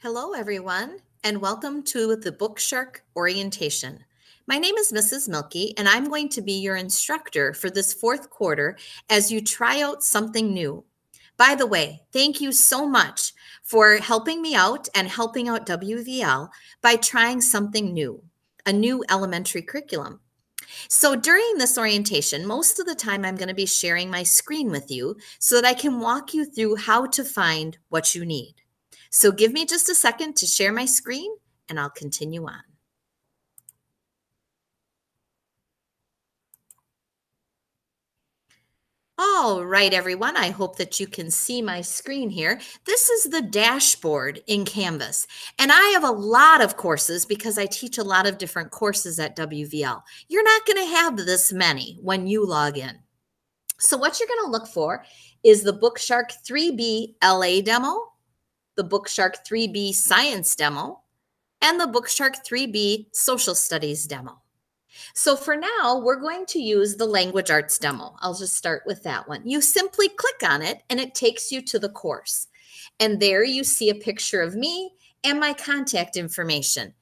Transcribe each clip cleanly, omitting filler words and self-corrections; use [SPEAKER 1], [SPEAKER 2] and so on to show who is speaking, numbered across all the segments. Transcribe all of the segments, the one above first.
[SPEAKER 1] Hello, everyone, and welcome to the BookShark Orientation. My name is Mrs. Milky, and I'm going to be your instructor for this fourth quarter as you try out something new. By the way, thank you so much for helping me out and helping out WVL by trying something new, a new elementary curriculum. So during this orientation, most of the time I'm going to be sharing my screen with you so that I can walk you through how to find what you need. So give me just a second to share my screen and I'll continue on. All right, everyone, I hope that you can see my screen here. This is the dashboard in Canvas, and I have a lot of courses because I teach a lot of different courses at WVL. You're not going to have this many when you log in. So what you're going to look for is the BookShark 3B LA demo, the BookShark 3B Science demo, and the BookShark 3B Social Studies demo. So for now, we're going to use the Language Arts demo. I'll just start with that one. You simply click on it and it takes you to the course. And there you see a picture of me and my contact information.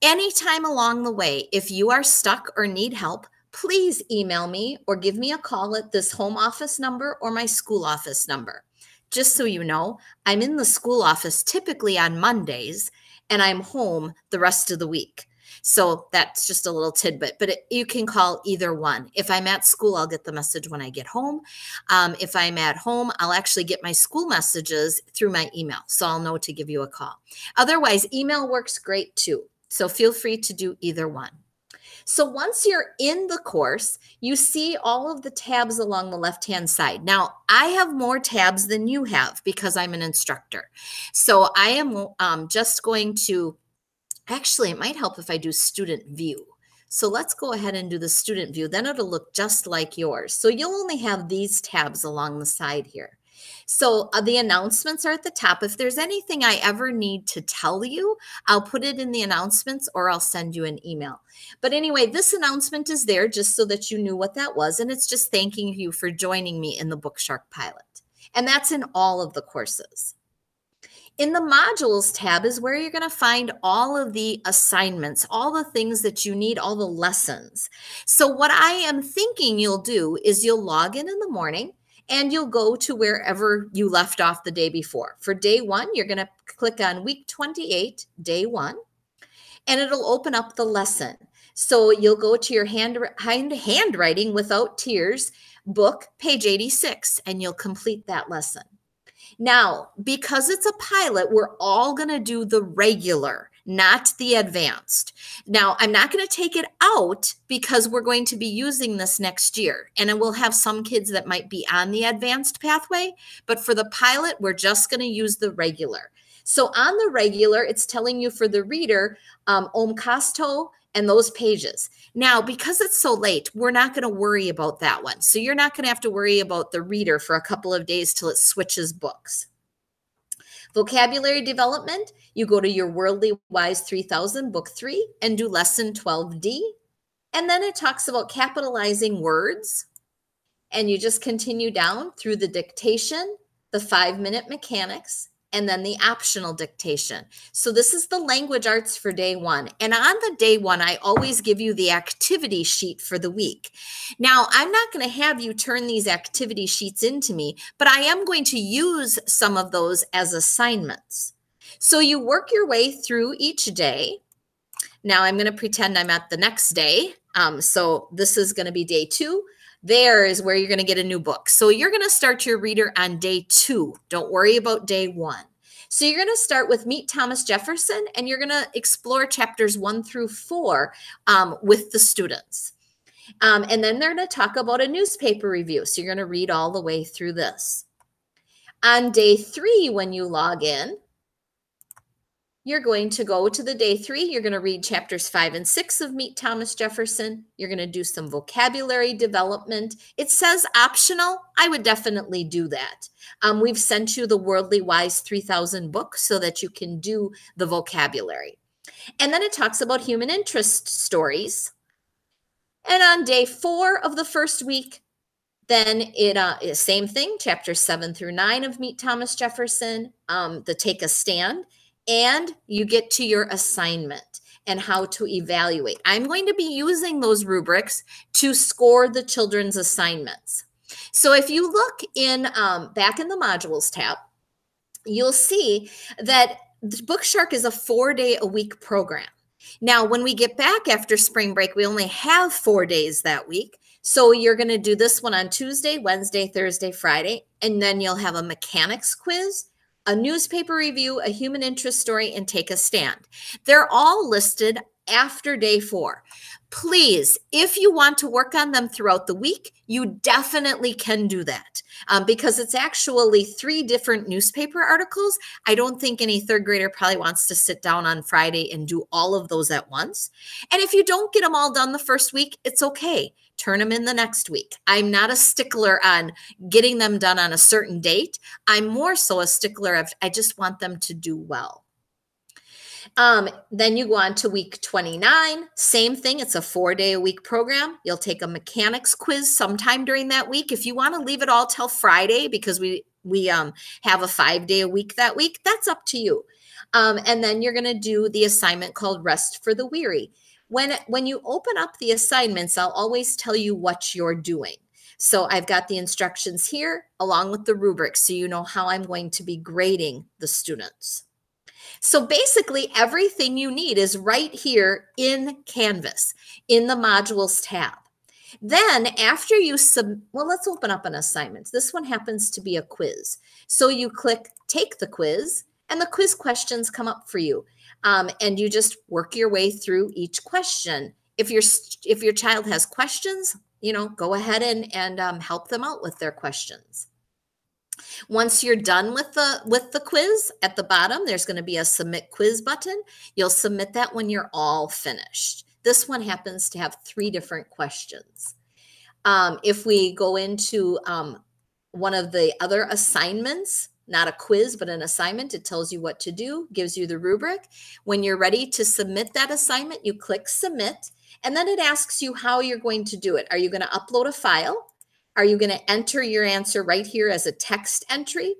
[SPEAKER 1] Anytime along the way, if you are stuck or need help, please email me or give me a call at this home office number or my school office number. Just so you know, I'm in the school office typically on Mondays and I'm home the rest of the week. So that's just a little tidbit, but you can call either one. If I'm at school, I'll get the message when I get home. If I'm at home, I'll actually get my school messages through my email, so I'll know to give you a call. Otherwise, email works great too, so feel free to do either one. So once you're in the course, you see all of the tabs along the left-hand side. Now, I have more tabs than you have because I'm an instructor. So I am just going to actually, it might help if I do student view. So let's go ahead and do the student view. Then it'll look just like yours. So you'll only have these tabs along the side here. So the announcements are at the top. If there's anything I ever need to tell you, I'll put it in the announcements or I'll send you an email. But anyway, this announcement is there just so that you knew what that was. And it's just thanking you for joining me in the BookShark pilot. And that's in all of the courses. In the modules tab is where you're going to find all of the assignments, all the things that you need, all the lessons. So what I am thinking you'll do is you'll log in the morning and you'll go to wherever you left off the day before. For day one, you're going to click on week 28, day one, and it'll open up the lesson. So you'll go to your handwriting without tears book, page 86, and you'll complete that lesson. Now, because it's a pilot, we're all going to do the regular, not the advanced. Now, I'm not going to take it out because we're going to be using this next year. And we'll have some kids that might be on the advanced pathway. But for the pilot, we're just going to use the regular. So on the regular, it's telling you for the reader, Om Casto, and those pages. Now, because it's so late, we're not going to worry about that one. So you're not going to have to worry about the reader for a couple of days till it switches books. Vocabulary development, you go to your Worldly Wise 3000, book 3, and do lesson 12D. And then it talks about capitalizing words. And you just continue down through the dictation, the 5-minute mechanics, and then the optional dictation. So this is the language arts for day one. And on the day one, I always give you the activity sheet for the week. Now, I'm not going to have you turn these activity sheets into me, but I am going to use some of those as assignments. So you work your way through each day. Now I'm going to pretend I'm at the next day. So this is going to be day 2. There is where you're going to get a new book. So you're going to start your reader on day 2. Don't worry about day 1. So you're going to start with Meet Thomas Jefferson, and you're going to explore chapters 1 through 4 with the students. And then they're going to talk about a newspaper review. So you're going to read all the way through this. On day 3, when you log in, you're going to go to the day 3. You're going to read chapters 5 and 6 of Meet Thomas Jefferson. You're going to do some vocabulary development. It says optional. I would definitely do that. We've sent you the Worldly Wise 3000 book so that you can do the vocabulary. And then it talks about human interest stories. And on day 4 of the first week, then it is same thing, chapters 7 through 9 of Meet Thomas Jefferson, the Take a Stand. and you get to your assignment and how to evaluate. I'm going to be using those rubrics to score the children's assignments. So if you look in back in the modules tab, you'll see that BookShark is a 4-day-a-week program. Now, when we get back after spring break, we only have 4 days that week. So you're going to do this one on Tuesday, Wednesday, Thursday, Friday, and then you'll have a mechanics quiz, a newspaper review, a human interest story, and take a stand. They're all listed after day 4. Please, if you want to work on them throughout the week, you definitely can do that because it's actually 3 different newspaper articles. I don't think any 3rd grader probably wants to sit down on Friday and do all of those at once. And if you don't get them all done the first week, it's okay. Turn them in the next week. I'm not a stickler on getting them done on a certain date. I'm more so a stickler of I just want them to do well. Then you go on to week 29, same thing. It's a 4-day-a-week program. You'll take a mechanics quiz sometime during that week. If you want to leave it all till Friday because we have a 5-day-a-week that week, that's up to you. And then you're going to do the assignment called Rest for the Weary. When you open up the assignments, I'll always tell you what you're doing. So I've got the instructions here along with the rubrics so you know how I'm going to be grading the students. So basically everything you need is right here in Canvas in the modules tab. Then after you well, let's open up an assignment. This one happens to be a quiz. So you click take the quiz and the quiz questions come up for you. And you just work your way through each question. If your child has questions, go ahead and help them out with their questions. Once you're done with the quiz, at the bottom, there's going to be a submit quiz button. You'll submit that when you're all finished. This one happens to have 3 different questions. If we go into one of the other assignments, not a quiz, but an assignment, it tells you what to do, gives you the rubric. When you're ready to submit that assignment, you click submit, and then it asks you how you're going to do it. Are you going to upload a file? Are you going to enter your answer right here as a text entry?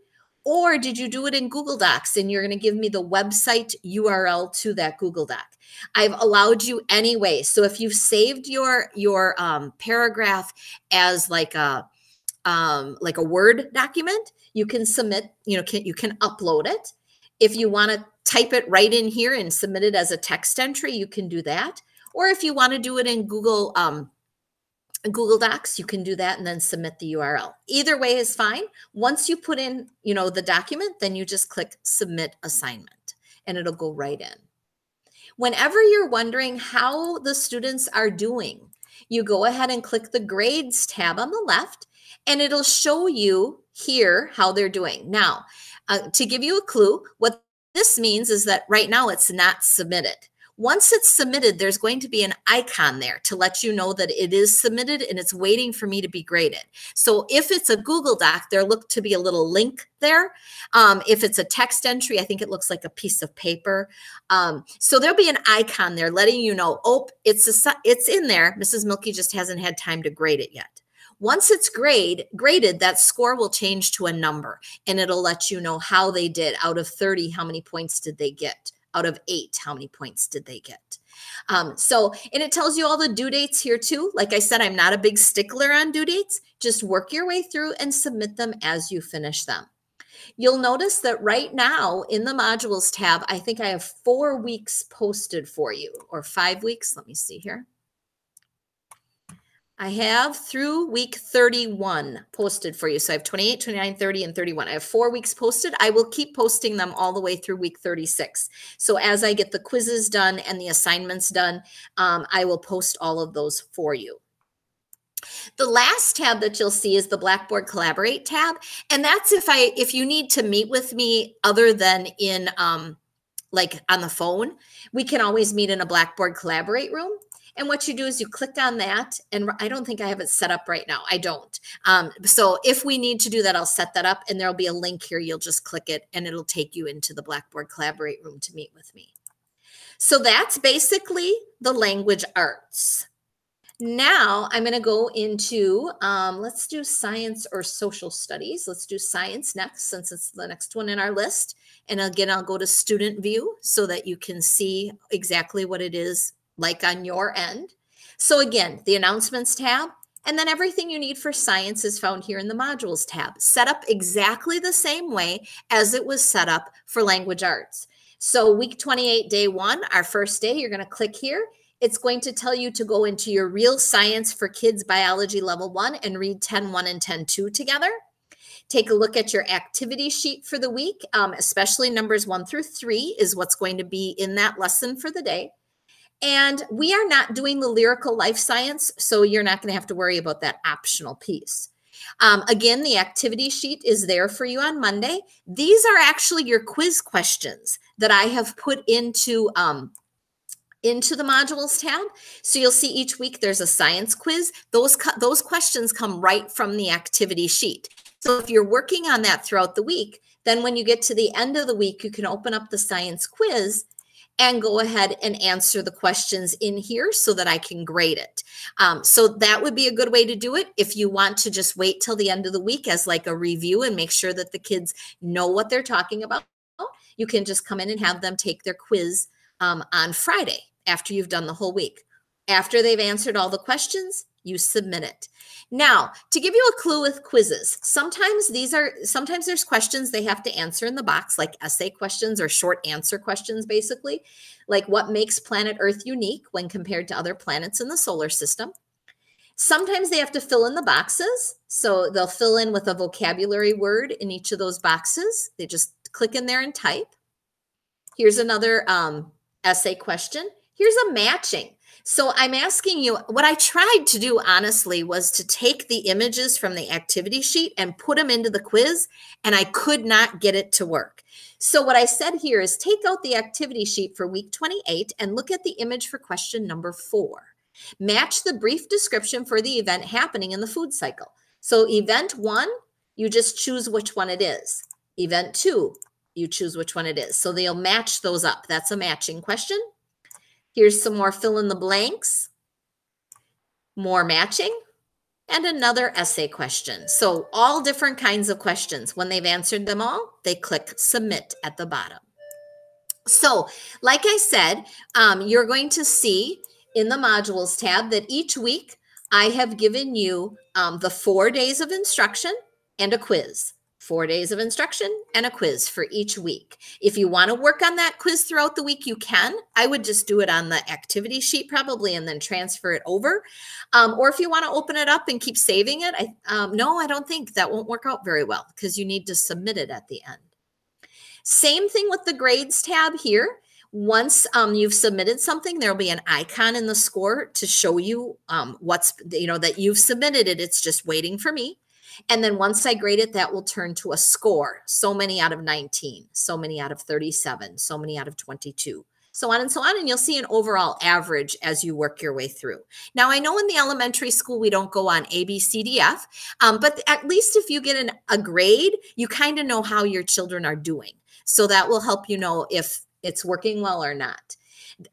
[SPEAKER 1] Or did you do it in Google Docs and you're going to give me the website URL to that Google Doc? I've allowed you anyway. So if you've saved your paragraph as like a Word document, you can submit, you can upload it. If you want to type it right in here and submit it as a text entry, you can do that. Or if you want to do it in Google Docs, you can do that and then submit the URL. Either way is fine. Once you put in, the document, then you just click submit assignment and it'll go right in. Whenever you're wondering how the students are doing, you go ahead and click the grades tab on the left and it'll show you here how they're doing. Now, to give you a clue, what this means is that right now it's not submitted. Once it's submitted, there's going to be an icon there to let you know that it is submitted and it's waiting for me to be graded. So if it's a Google Doc, there looks to be a little link there. If it's a text entry, I think it looks like a piece of paper. So there'll be an icon there letting you know, oh, it's in there. Mrs. Milky just hasn't had time to grade it yet. Once it's graded, that score will change to a number and it'll let you know how they did. Out of 30, how many points did they get? Out of 8, how many points did they get? And it tells you all the due dates here too. Like I said, I'm not a big stickler on due dates. Just work your way through and submit them as you finish them. You'll notice that right now in the modules tab, I think I have 4 weeks posted for you, or 5 weeks. Let me see here. I have through week 31 posted for you. So I have 28, 29, 30, and 31. I have 4 weeks posted. I will keep posting them all the way through week 36. So as I get the quizzes done and the assignments done, I will post all of those for you. The last tab that you'll see is the Blackboard Collaborate tab. And that's if you need to meet with me other than in like on the phone, we can always meet in a Blackboard Collaborate room. And what you do is you click on that, and I don't think I have it set up right now. I don't. So if we need to do that, I'll set that up, and there'll be a link here. You'll just click it, and it'll take you into the Blackboard Collaborate room to meet with me. So that's basically the language arts. Now I'm going to go into, let's do science or social studies. Let's do science next, since it's the next one in our list. And again, I'll go to student view so that you can see exactly what it is like on your end. So again, the announcements tab, and then everything you need for science is found here in the modules tab, set up exactly the same way as it was set up for language arts. So week 28, day 1, our first day, you're going to click here. It's going to tell you to go into your Real Science for Kids Biology Level 1 and read 10.1 and 10.2 together. Take a look at your activity sheet for the week, especially numbers 1 through 3 is what's going to be in that lesson for the day. And we are not doing the lyrical life science, so you're not going to have to worry about that optional piece. Again, the activity sheet is there for you on Monday. These are actually your quiz questions that I have put into the modules tab. So you'll see each week there's a science quiz. Those questions come right from the activity sheet. So if you're working on that throughout the week, then when you get to the end of the week, you can open up the science quiz and go ahead and answer the questions in here so that I can grade it. So that would be a good way to do it. If you want to just wait till the end of the week as like a review and make sure that the kids know what they're talking about, you can just come in and have them take their quiz on Friday after you've done the whole week. After they've answered all the questions, you submit it. Now, to give you a clue with quizzes, sometimes there's questions they have to answer in the box, like essay questions or short answer questions, basically, like what makes planet Earth unique when compared to other planets in the solar system. Sometimes they have to fill in the boxes. So they'll fill in with a vocabulary word in each of those boxes. They just click in there and type. Here's another essay question. Here's a matching. So I'm asking you, what I tried to do, honestly, was to take the images from the activity sheet and put them into the quiz, and I could not get it to work. So what I said here is take out the activity sheet for week 28 and look at the image for question number 4. Match the brief description for the event happening in the food cycle. So event 1, you just choose which one it is. Event 2, you choose which one it is. So they'll match those up. That's a matching question. Here's some more fill in the blanks, more matching, and another essay question. So all different kinds of questions. When they've answered them all, they click submit at the bottom. So like I said, you're going to see in the modules tab that each week I have given you the 4 days of instruction and a quiz. 4 days of instruction and a quiz for each week. If you want to work on that quiz throughout the week, you can. I would just do it on the activity sheet probably and then transfer it over. Or if you want to open it up and keep saving it, no, I don't think that won't work out very well because you need to submit it at the end. Same thing with the grades tab here. Once you've submitted something, there'll be an icon in the score to show you that you've submitted it. It's just waiting for me. And then once I grade it, that will turn to a score. So many out of 19, so many out of 37, so many out of 22, so on and so on. And you'll see an overall average as you work your way through. Now, I know in the elementary school, we don't go on A, B, C, D, F, but at least if you get a grade, you kind of know how your children are doing. So that will help you know if it's working well or not.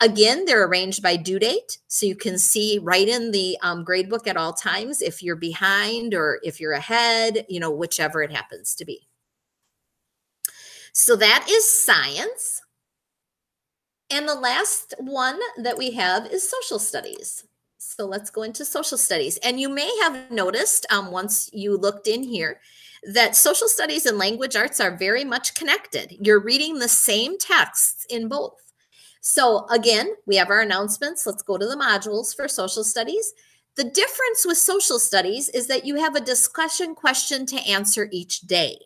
[SPEAKER 1] Again, they're arranged by due date, so you can see right in the grade book at all times if you're behind or if you're ahead, whichever it happens to be. So that is science. And the last one that we have is social studies. So let's go into social studies. And you may have noticed once you looked in here that social studies and language arts are very much connected. You're reading the same texts in both. So again, we have our announcements. Let's go to the modules for social studies. The difference with social studies is that you have a discussion question to answer each day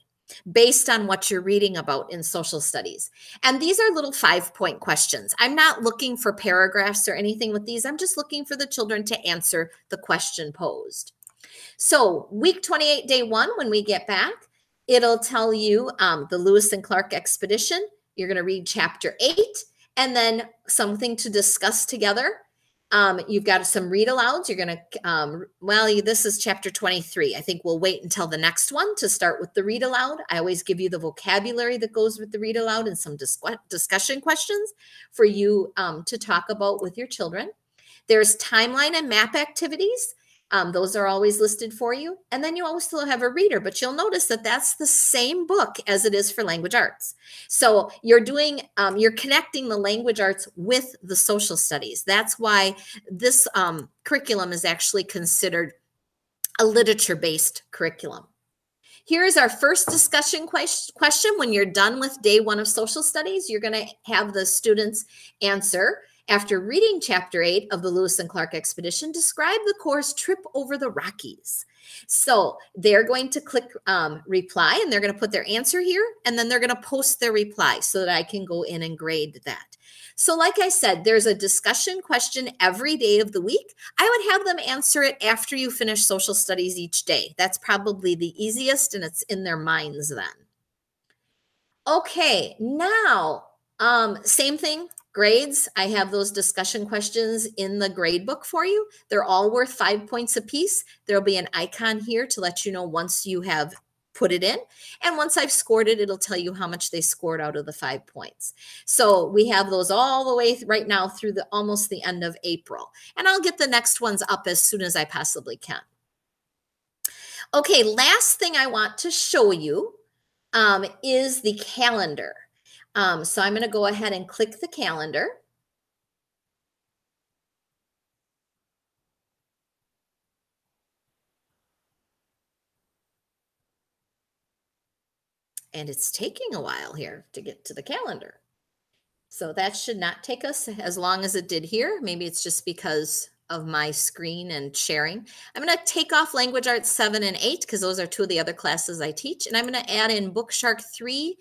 [SPEAKER 1] based on what you're reading about in social studies. And these are little 5-point questions. I'm not looking for paragraphs or anything with these. I'm just looking for the children to answer the question posed. So week 28, day 1, when we get back, it'll tell you the Lewis and Clark expedition. You're going to read chapter 8. And then something to discuss together. You've got some read alouds. You're going to, this is chapter 23. I think we'll wait until the next one to start with the read aloud. I always give you the vocabulary that goes with the read aloud and some discussion questions for you to talk about with your children. There's timeline and map activities. Those are always listed for you. And then you also have a reader, but you'll notice that that's the same book as it is for language arts. So you're connecting the language arts with the social studies. That's why this curriculum is actually considered a literature-based curriculum. Here is our first discussion question. When you're done with day 1 of social studies, you're going to have the students answer. After reading chapter 8 of the Lewis and Clark Expedition, describe the Corps' trip over the Rockies. So they're going to click reply, and they're going to put their answer here, and then they're going to post their reply so that I can go in and grade that. So like I said, there's a discussion question every day of the week. I would have them answer it after you finish social studies each day. That's probably the easiest, and it's in their minds then. Okay, now, same thing. Grades, I have those discussion questions in the grade book for you. They're all worth 5 points apiece. There'll be an icon here to let you know once you have put it in. And once I've scored it, it'll tell you how much they scored out of the 5 points. So we have those all the way right now through almost the end of April. And I'll get the next ones up as soon as I possibly can. Okay, last thing I want to show you is the calendar. So I'm going to go ahead and click the calendar. And it's taking a while here to get to the calendar. So that should not take us as long as it did here. Maybe it's just because of my screen and sharing. I'm going to take off Language Arts 7 and 8 because those are 2 of the other classes I teach. And I'm going to add in BookShark 3,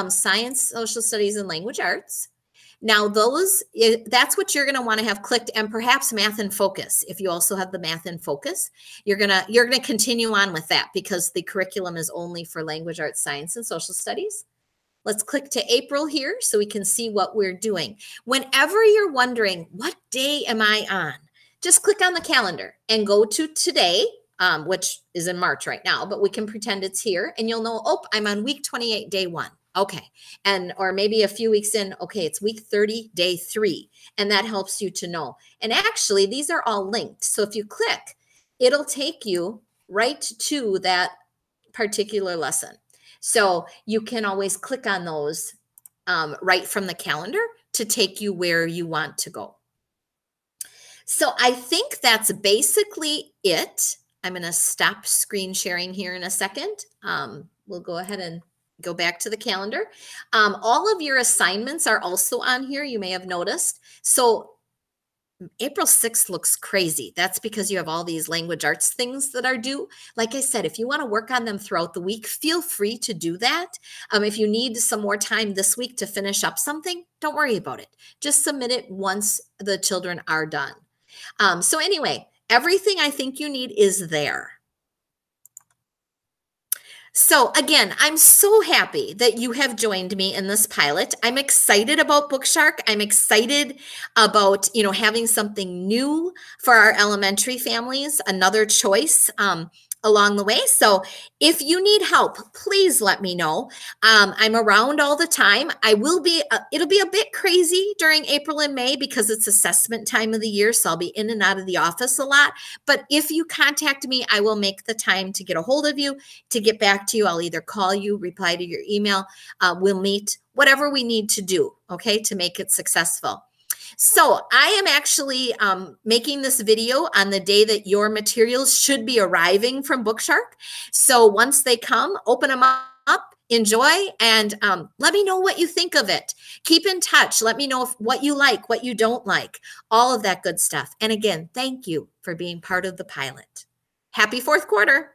[SPEAKER 1] Science, Social Studies, and Language Arts. Now that's what you're going to want to have clicked, and perhaps Math and Focus. If you also have the Math and Focus, you're going to continue on with that because the curriculum is only for Language Arts, Science, and Social Studies. Let's click to April here so we can see what we're doing. Whenever you're wondering, what day am I on? Just click on the calendar and go to today, which is in March right now, but we can pretend it's here, and you'll know, oh, I'm on week 28, day 1. Okay. Or maybe a few weeks in, okay, it's week 30, day 3. And that helps you to know. And actually, these are all linked. So if you click, it'll take you right to that particular lesson. So you can always click on those right from the calendar to take you where you want to go. So I think that's basically it. I'm going to stop screen sharing here in a second. We'll go ahead and go back to the calendar. All of your assignments are also on here, you may have noticed. So April 6th looks crazy. That's because you have all these language arts things that are due. Like I said, if you want to work on them throughout the week, feel free to do that. If you need some more time this week to finish up something, don't worry about it. Just submit it once the children are done. So anyway, everything I think you need is there. So again, I'm so happy that you have joined me in this pilot. I'm excited about BookShark. I'm excited about, having something new for our elementary families, another choice along the way. So if you need help, please let me know. I'm around all the time. It'll be a bit crazy during April and May because it's assessment time of the year. So I'll be in and out of the office a lot. But if you contact me, I will make the time to get a hold of you, to get back to you. I'll either call you, reply to your email. We'll meet, whatever we need to do, okay, to make it successful. So I am actually making this video on the day that your materials should be arriving from BookShark. So once they come, open them up, enjoy, and let me know what you think of it. Keep in touch. Let me know what you like, what you don't like, all of that good stuff. And again, thank you for being part of the pilot. Happy 4th quarter.